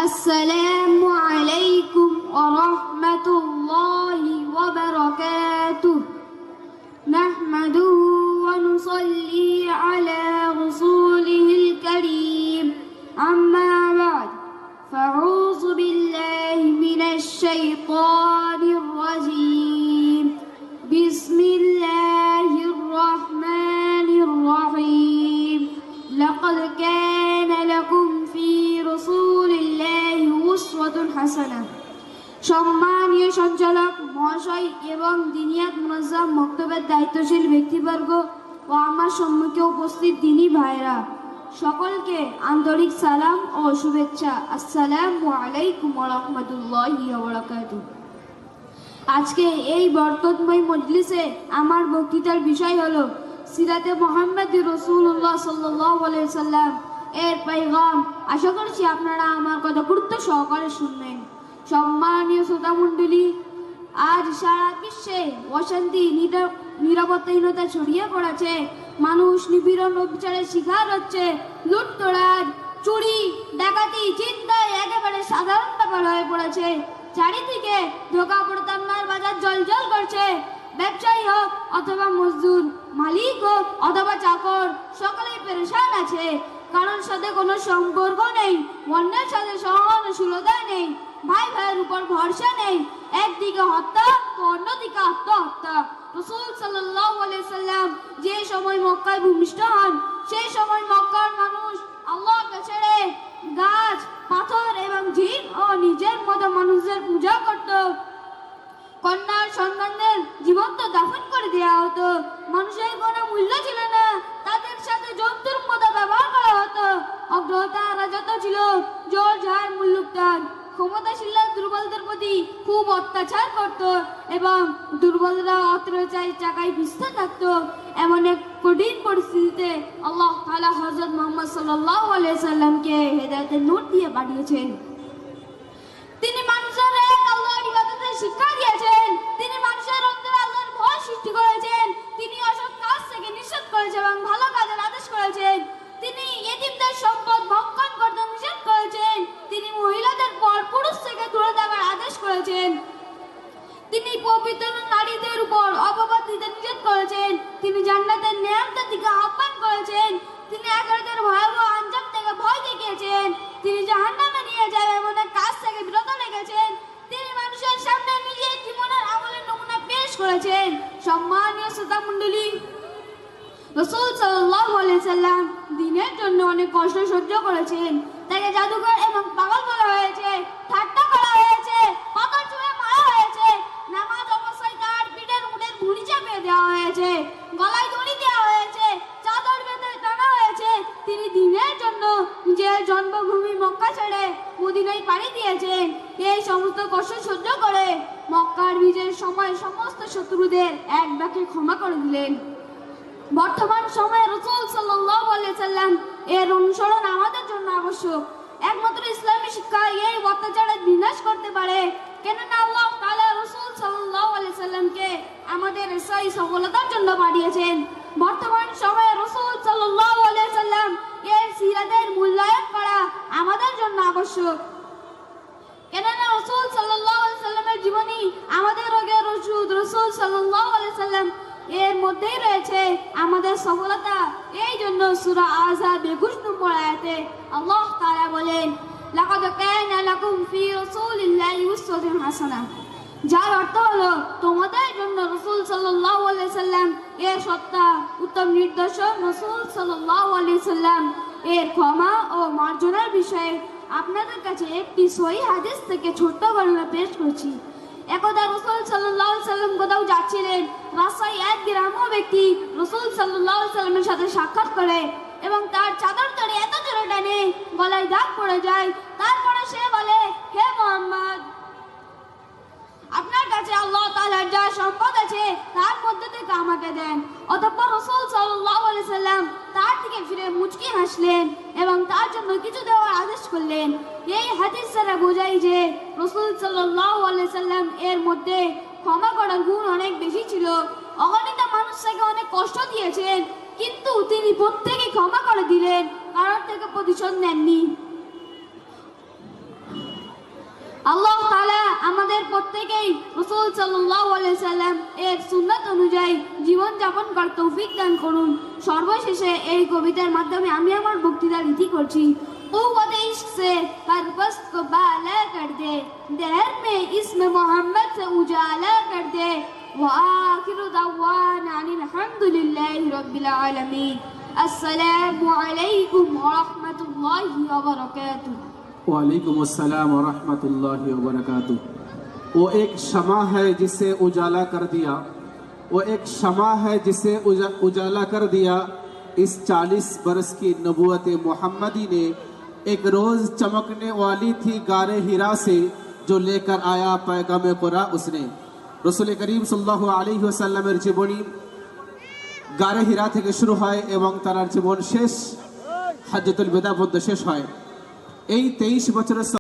السلام عليكم ورحمة الله وبركاته. نحمده ونصلي على رسوله الكريم. أما بعد، فأعوذ بالله من الشيطان الرجيم. بسم الله الرحمن الرحيم. لقد كان لكم في رسول الله أسوة حسنة. সম্মানীয় সঞ্চালক মহাশয় এবং দিনিয়াত মুনাজ্জাম মক্তবের দায়িত্বশীল ব্যক্তিবর্গ ও আমার সম্মুখে উপস্থিত দিনী ভাইরা, সকলকে আন্তরিক সালাম ও শুভেচ্ছা। আসসালামু আলাইকুম ওয়া রাহমাতুল্লাহি ওয়া বারাকাতুহু। আজকে এই বরকতময় মজলিসে আমার বক্তৃতার বিষয় হলো সিরাতে মুহাম্মদ রাসূলুল্লাহ সাল্লাল্লাহু আলাইহি ওয়াসাল্লাম এর পয়গাম। আশা করছি আপনারা আমার কথা গুরুত্ব সহকারে শুনবেন। সম্মানীয় শ্রোতামণ্ডলী, আজ সারা বিশ্বে অশান্তি, নিরাপত্তাহীনতা ছড়িয়ে পড়েছে। মানুষ নিপীড়ন ও বিচারের শিকার হচ্ছে। লুটতরাজ, চুরি, ডাকাতি, চিন্তায় একেবারে সাধারণ ব্যাপার হয়ে পড়েছে। চারিদিকে ধোঁকা প্রতারণার বাজার জলজল করছে। ব্যবসায়ী হোক অথবা মজদুর, মালিক হোক অথবা চাকর, সকলেই পেরেশান আছে। কারোর সাথে কোনো সম্পর্ক নেই, অন্যের সাথে সহনশীলতা নেই, ভাই ভাইয়ের উপর ভরসা নেই। একদিকে হত্যা তো অন্যদিকে আত্মহত্যা। রাসূল সাল্লাল্লাহু আলাইহি সাল্লাম যে সময় মক্কায় ভূমিষ্ঠ হন, সেই সময় মক্কার মানুষ আল্লাহকে ছেড়ে গাছ, পাথর এবং জিন ও নিজের মতো মানুষদের পূজা করত। কন্যার সন্তানদের জীবন্ত দাফন করে দেওয়া হতো। মানুষের কোনো মূল্য ছিল না, তাদের সাথে জন্তুর মতো ব্যবহার করা হতো। অগ্রতা রাজত্ব ছিল, জোর জার মুল্লুকতান। ক্ষমতাশীলরা দুর্বলদের প্রতি খুব অত্যাচার করত এবং দুর্বলরা অত্যাচারের চাকায় পিছতে থাকত। এমন এক কঠিন পরিস্থিতিতে আল্লাহ তাআলা হযরত মুহাম্মদ সাল্লাল্লাহু আলাইহি সাল্লামকে হেদায়েতের নূর দিয়ে পাঠিয়েছেন। তিনি মানুষের এক আল্লাহর ইবাদতের শিক্ষা দিয়েছেন। তিনি মানুষের অন্তরে আল্লাহর ভয় সৃষ্টি করেছেন। তিনি অসৎ কাজ থেকে নিষেধ করেছেন এবং ভালো কাজের আদেশ করেছেন। তিনি ইতিমদের সম্পদ ভক্ষণ করতে নিষেধ করেছেন। তিনি মহিলাদের পর পুরুষ থেকে দূরে থাকার আদেশ করেছেন। তিনি পবিত্র নারীদের উপর অপবাদ দিতে নিষেধ করেছেন। তিনি জান্নাতের নেয়ামতের দিকে আহ্বান করেছেন। তিনি আখিরাতের ভয়াবহ আনজাম থেকে ভয় দেখিয়েছেন। তিনি জাহান্নামে নিয়ে যাবে এমন এক কাজ থেকে বিরত রেখেছেন। তিনি মানুষের সামনে নিজের জীবনের আমলের নমুনা পেশ করেছেন। সম্মানীয় শ্রোতামণ্ডলী, রাসূল সাল্লাল্লাহু আলাইহি সাল্লাম দ্বীনের জন্য অনেক কষ্ট সহ্য করেছেন। তাকে জাদুকর এবং পাগল বলা হয়েছে, ঠাট্টা করা হয়েছে, পাথর ছুঁড়ে মারা হয়েছে, নামাজ অবস্থায় তার পিঠের উটের ভুঁড়ি চাপিয়ে দেওয়া হয়েছে, গলায় দড়ি দেওয়া হয়েছে, চাদর বেঁধে টানা হয়েছে। তিনি দ্বীনের জন্য নিজের জন্মভূমি মক্কা ছেড়ে মদিনায় পাড়ি দিয়েছেন। এই সমস্ত কষ্ট সহ্য করে মক্কার বিজয়ের সময় সমস্ত শত্রুদের এক বাক্যে ক্ষমা করে দিলেন। বর্তমান সময়ে রাসূল সাল্লাল্লাহু আলাইহি সাল্লাম এর অনুসরণ আমাদের জন্য আবশ্যক। একমাত্র ইসলামী শিক্ষা এই অত্যাচারের বিনাশ করতে পারে। কেননা আল্লাহ তাআলা রাসূল সাল্লাল্লাহু আলাইহি সাল্লামকে আমাদের এই সফলতার জন্য পাঠিয়েছেন। বর্তমান সময়ে রাসূল সাল্লাল্লাহু আলাইহি সাল্লাম এর সিরাতের মূল্যায়ন করা আমাদের জন্য আবশ্যক। কেননা রাসূল সাল্লাল্লাহু আলাইহি সাল্লামের জীবনী আমাদের রোগের ওষুধ। রাসূল সাল্লাল্লাহু আলাইহি সাল্লাম এর মধ্যেই রয়েছে আমাদের সফলতা। এই জন্য সূরা আহজাব 21 নম্বর আয়াতে আল্লাহ তাআলা বলেন, লাকাদ কানা লাকুম ফি রাসূলিল্লাহি উসওয়াতুন হাসানাহ, যার অর্থ হলো তোমাদের জন্য রাসূল সাল্লাল্লাহু আলাইহি সাল্লাম এর সত্তা উত্তম নিদর্শন। রাসূল সাল্লাল্লাহু আলাইহি সাল্লাম এর ক্ষমা ও মার্জনার বিষয়ে আপনাদের কাছে একটি সহিহ হাদিস থেকে ছোট্ট বর্ণনা পেশ করছি। একদা রাসূল সাল্লাল্লাহু আলাইহি সাল্লাম কোথাও যাচ্ছিলেন। রাস্তায় এক গ্রাম্য ব্যক্তি রাসূল সাল্লাল্লাহু আলাইহি সাল্লামের সাথে সাক্ষাৎ করে এবং তার চাদর ধরে এত জোরে টানে গলায় দাগ পড়ে যায়। তারপরে সে বলে, হে মুহাম্মদ, আপনার কাছে আল্লাহ তাআলার যা সম্পদ আছে তার মধ্যে থেকে আমাকে দেন। অতঃপর রাসূল সাল্লাল্লাহু আলাইহি সাল্লাম তার দিকে ফিরে মুচকি হাসলেন এবং তার জন্য কিছু দেওয়ার আদেশ করলেন। এই হাদিস দ্বারা বোঝায় যে রাসূল সাল্লাল্লাহু আলাইহি সাল্লাম এর মধ্যে ক্ষমা করার গুণ অনেক বেশি ছিল। অগণিত মানুষ তাকে অনেক কষ্ট দিয়েছেন, কিন্তু তিনি প্রত্যেকে ক্ষমা করে দিলেন। কারোর থেকে প্রতিশোধ নেননি। আল্লাহ তাআলা আমাদের প্রত্যেকেই রাসূল সাল্লাল্লাহু আলাইহি সাল্লাম এর সুন্নাত অনুযায়ী জীবন যাপন করার তৌফিক দান করুন। সর্বশেষে এই কবিতার মাধ্যমে আমি আমার বক্তৃতা রীতি করছি। কুওয়াত ইশক से परवस्त को बाला कर दे, दहर में इस्म मोहम्मद से उजाला कर दे। व आखिरु दावाना अनिल हम्दुलिल्लाहि रब्बिल आलमीन। अस्सलामु अलैकुम व रहमतुल्लाहि व बरकातुहू। वालेकुम अस्सलाम व रहमतुल्लाहि व बरकातुहू। वो एक शमा है जिसे उजाला कर दिया, वो एक शमा है जिसे उजाला कर दिया। इस 40 बरस की नबूवत मोहम्मदी ने एक रोज चमकने वाली थी गारे हिरा से, जो लेकर आया पैगाम कुरान उसने। रसूल करीम सल्लल्लाहु अलैहि वसल्लमेर जीवनी गारे हिरा থেকে শুরু হয় এবং তার জীবন শেষ হজ্জতুল বিদা পর্যন্ত শেষ হয়। এই 23 বছরের